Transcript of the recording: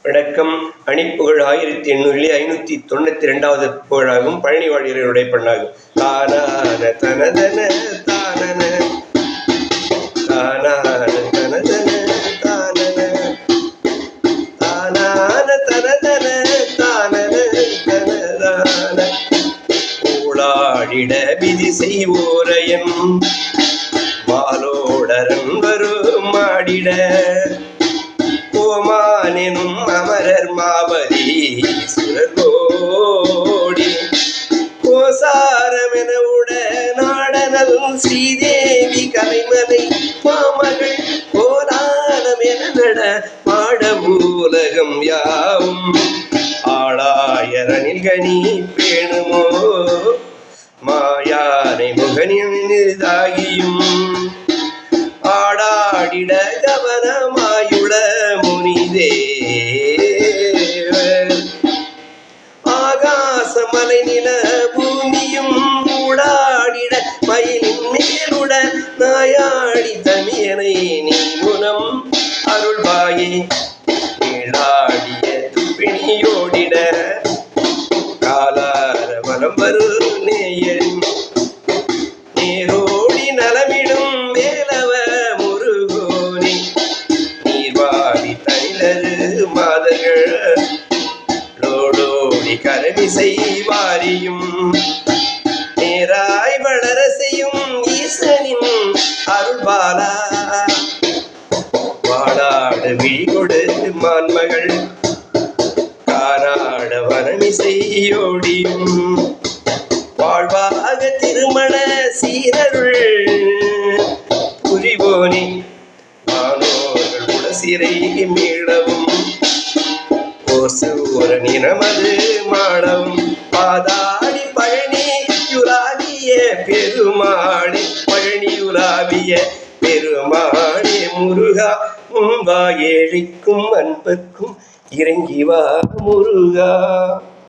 வணக்கம். அணிப்புகழ் 1892வது புகழாகும். பழனி வாழ்கிறவருடைய பண்ணாகும். தானான தனதன தானன தானான தனதன தானன தானான தனதன தானன தனதான ஊழாடிட விதி செய்வோரையன் மாலோடரன் வரும் மாடிட கோமானெனும் அமரர் மாவதி சுரகோடி கோசாரமென உட நாடனல் ஸ்ரீதேவி கலைமலை மாமகள் கோலானமென நட பாடமூலகம் யாவும் ஆளாயரனில் கனி பேணுமோ மாயானை முகனிதாகியும் ஆடாடிட கவனமாயுட முனிதேவர் ஆகாசமலை நில பூமியும் ஊடாடிட மயிலின் மேலுட நாயாடி தமியனை நீ முனம் அருள்வாயே நீளாடிய துப்பிணியோடிட காலார வலம் வரு நேயன் நேரோடி நலமிடும் வேலவ முருகோனி நீர்வாடி தனிலரு மாதர்கள் லோடோடி கரமிசை வாரியும் நேராய் வளர செய்யும் ஈசனின் அருள்பாலா வாடாடு விழிகொடு மான்மகள் காராட வனமிசையோடியும் வாழ்வாக திருமண சீரருள் புரிவோனி ஆனோர்கள் உலசிறை மீளவும் ஓசூரனி நமது மாடவும் பாதாடி பழனியுலாவிய பெருமாளே பழனியுலாவிய பெருமாளே முருகா உம்பா ஏழைக்கும் அன்பர்க்கும் இறங்கி வா முருகா.